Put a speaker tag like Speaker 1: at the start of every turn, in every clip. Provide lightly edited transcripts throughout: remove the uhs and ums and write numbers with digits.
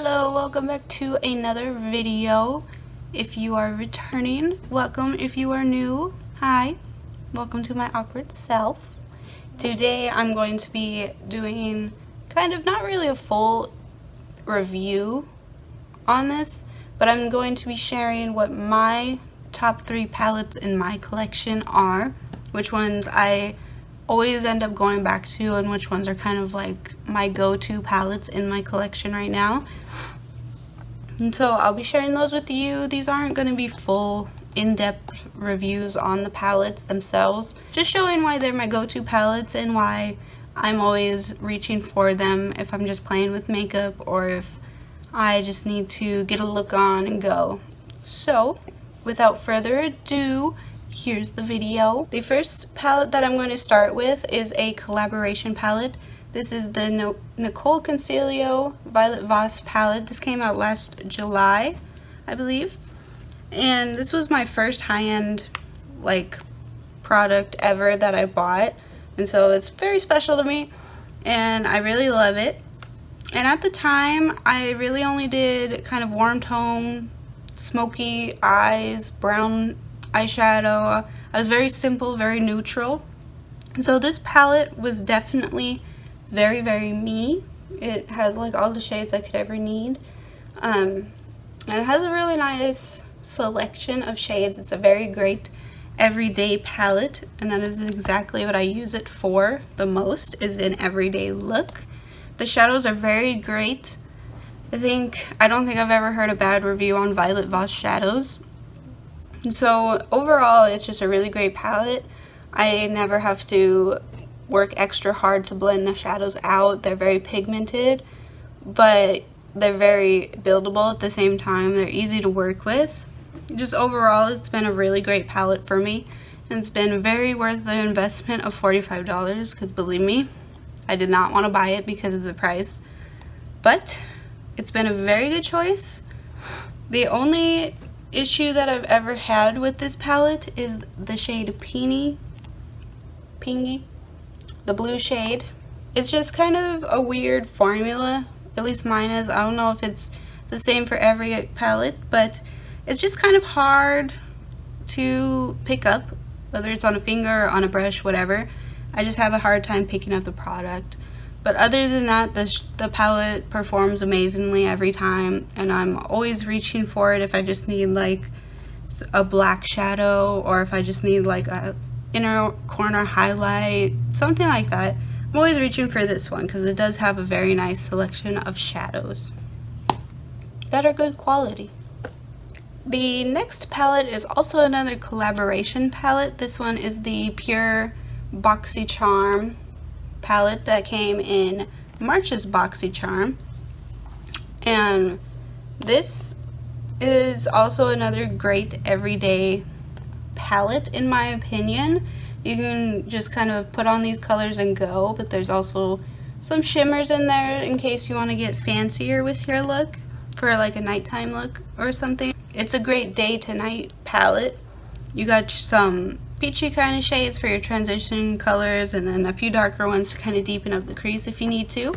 Speaker 1: Hello, welcome back to another video. If you are returning, welcome. If you are new, hi. Welcome to my awkward self. Today I'm going to be doing kind of not really a full review on this, but I'm going to be sharing what my top 3 palettes in my collection are, which ones I always end up going back to, and which ones are kind of like my go-to palettes in my collection right now. And so I'll be sharing those with you. These aren't going to be full in-depth reviews on the palettes themselves, just showing why they're my go-to palettes and why I'm always reaching for them if I'm just playing with makeup or if I just need to get a look on and go. So without further ado, here's the video. The first palette that I'm going to start with is a collaboration palette. This is the Nicole Concealio Violet Voss palette. This came out last July, I believe. And this was my first high-end product ever that I bought. And so it's very special to me and I really love it. And at the time, I really only did kind of warm tone, smoky eyes, brown eyeshadow. I was very simple, very neutral. And so this palette was definitely very, very me. It has like all the shades I could ever need. And it has a really nice selection of shades. It's a very great everyday palette, and that is exactly what I use it for the most, is an everyday look. The shadows are very great. I don't think I've ever heard a bad review on Violet Voss shadows. So overall, it's just a really great palette. I never have to work extra hard to blend the shadows out. They're very pigmented, but they're very buildable at the same time. They're easy to work with. Just overall, it's been a really great palette for me, and it's been very worth the investment of $45, because believe me, I did not want to buy it because of the price, but it's been a very good choice. The only issue that I've ever had with this palette is the shade Pingy, the blue shade. It's just kind of a weird formula, at least mine is. I don't know if it's the same for every palette, but it's just kind of hard to pick up, whether it's on a finger or on a brush, whatever. I just have a hard time picking up the product. But other than that, the palette performs amazingly every time, and I'm always reaching for it if I just need like a black shadow, or if I just need like a inner corner highlight, something like that. I'm always reaching for this one because it does have a very nice selection of shadows that are good quality. The next palette is also another collaboration palette. This one is the Pure BoxyCharm palette that came in March's BoxyCharm, and this is also another great everyday palette in my opinion. You can just kind of put on these colors and go, but there's also some shimmers in there in case you want to get fancier with your look for like a nighttime look or something. It's a great day to night palette. You got some peachy kind of shades for your transition colors, and then a few darker ones to kind of deepen up the crease if you need to.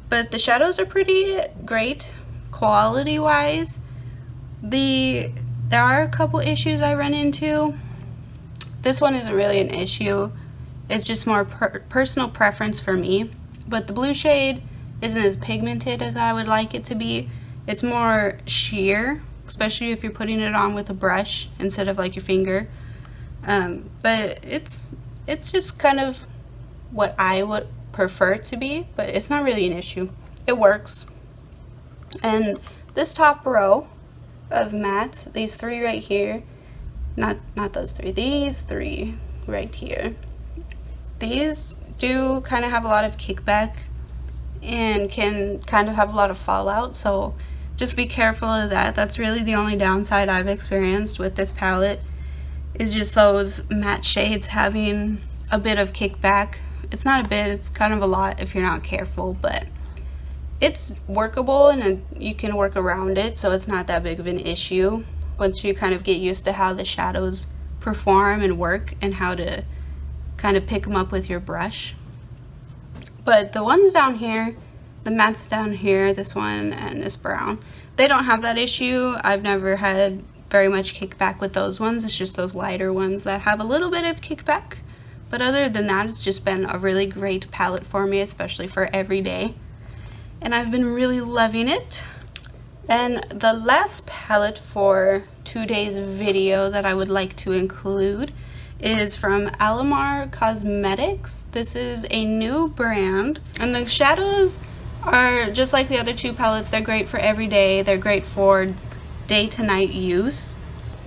Speaker 1: But the shadows are pretty great quality wise. There are a couple issues I run into. This one isn't really an issue. It's just more personal preference for me. But the blue shade isn't as pigmented as I would like it to be. It's more sheer, especially if you're putting it on with a brush instead of like your finger. But it's just kind of what I would prefer it to be, but it's not really an issue. It works. And this top row of mattes, these 3 right here, not those 3, these 3 right here, these do kind of have a lot of kickback and can kind of have a lot of fallout, so just be careful of that. That's really the only downside I've experienced with this palette, is just those matte shades having a bit of kickback. It's not a bit, it's kind of a lot if you're not careful, but it's workable and you can work around it, so it's not that big of an issue once you kind of get used to how the shadows perform and work and how to kind of pick them up with your brush. But the ones down here, the mattes down here, this one and this brown, they don't have that issue. I've never had very much kickback with those ones. It's just those lighter ones that have a little bit of kickback. But other than that, it's just been a really great palette for me, especially for every day. And I've been really loving it. And the last palette for today's video that I would like to include is from Alamar Cosmetics. This is a new brand, and the shadows are just like the other two palettes. They're great for every day. They're great for day to night use.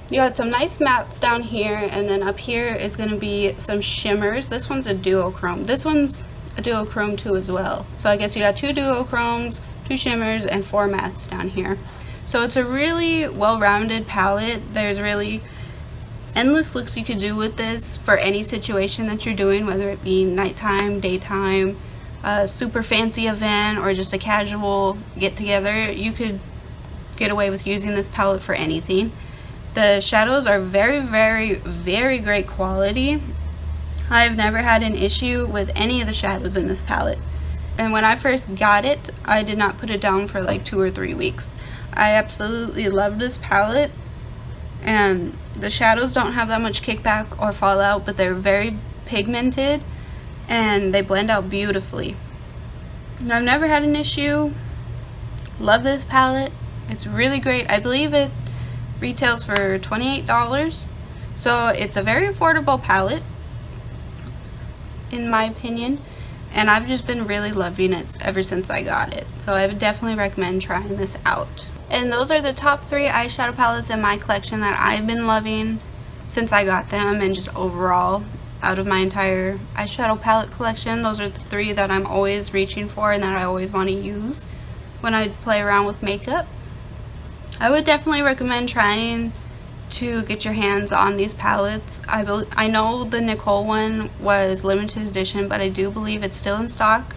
Speaker 1: You got some nice mattes down here, and then up here is going to be some shimmers. This one's a duochrome. This one's a duochrome too as well. So I guess you got 2 duochromes, 2 shimmers, and 4 mattes down here. So it's a really well-rounded palette. There's really endless looks you could do with this for any situation that you're doing, whether it be nighttime, daytime, a super fancy event, or just a casual get-together. You could get away with using this palette for anything. The shadows are very, very, very great quality. I've never had an issue with any of the shadows in this palette. And when I first got it, I did not put it down for like 2 or 3 weeks. I absolutely love this palette. And the shadows don't have that much kickback or fallout, but they're very pigmented and they blend out beautifully. And I've never had an issue. Love this palette. It's really great. I believe it retails for $28, so it's a very affordable palette in my opinion, and I've just been really loving it ever since I got it. So I would definitely recommend trying this out. And those are the top 3 eyeshadow palettes in my collection that I've been loving since I got them, and just overall out of my entire eyeshadow palette collection, those are the 3 that I'm always reaching for and that I always want to use when I play around with makeup. I would definitely recommend trying to get your hands on these palettes. I know the Nicole one was limited edition, but I do believe it's still in stock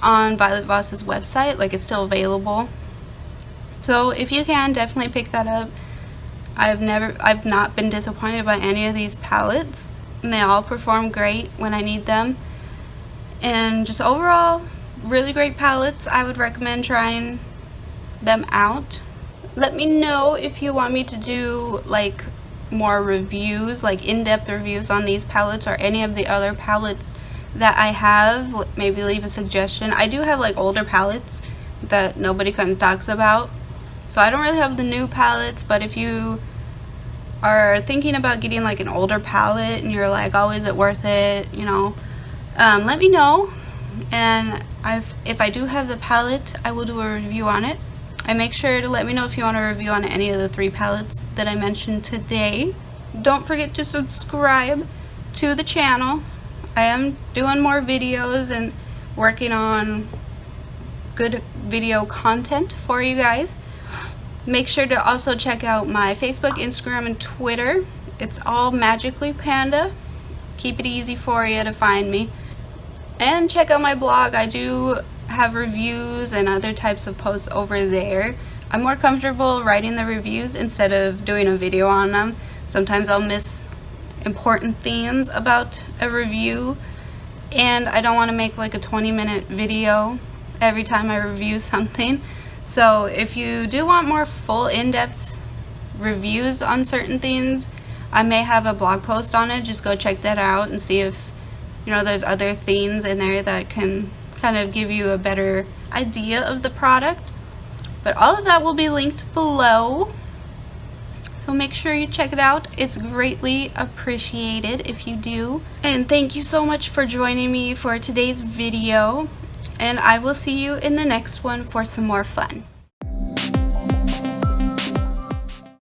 Speaker 1: on Violet Voss's website. Like, it's still available. So if you can, definitely pick that up. I've not been disappointed by any of these palettes, and they all perform great when I need them. And just overall, really great palettes. I would recommend trying them out. Let me know if you want me to do like more reviews, like in-depth reviews on these palettes or any of the other palettes that I have. Maybe leave a suggestion. I do have like older palettes that nobody kind of talks about, so I don't really have the new palettes. But if you are thinking about getting like an older palette and you're like, oh, is it worth it, you know, let me know, and if I do have the palette, I will do a review on it. And make sure to let me know if you want a review on any of the 3 palettes that I mentioned today. Don't forget to subscribe to the channel. I am doing more videos and working on good video content for you guys. Make sure to also check out my Facebook, Instagram, and Twitter. It's all Magically Panda. Keep it easy for you to find me. And check out my blog. I do have reviews and other types of posts over there. I'm more comfortable writing the reviews instead of doing a video on them. Sometimes I'll miss important things about a review, and I don't want to make like a 20-minute video every time I review something. So if you do want more full in-depth reviews on certain things, I may have a blog post on it. Just go check that out and see if, you know, there's other things in there that can kind of give you a better idea of the product. But all of that will be linked below, so make sure you check it out. It's greatly appreciated if you do. And thank you so much for joining me for today's video, and I will see you in the next one for some more fun.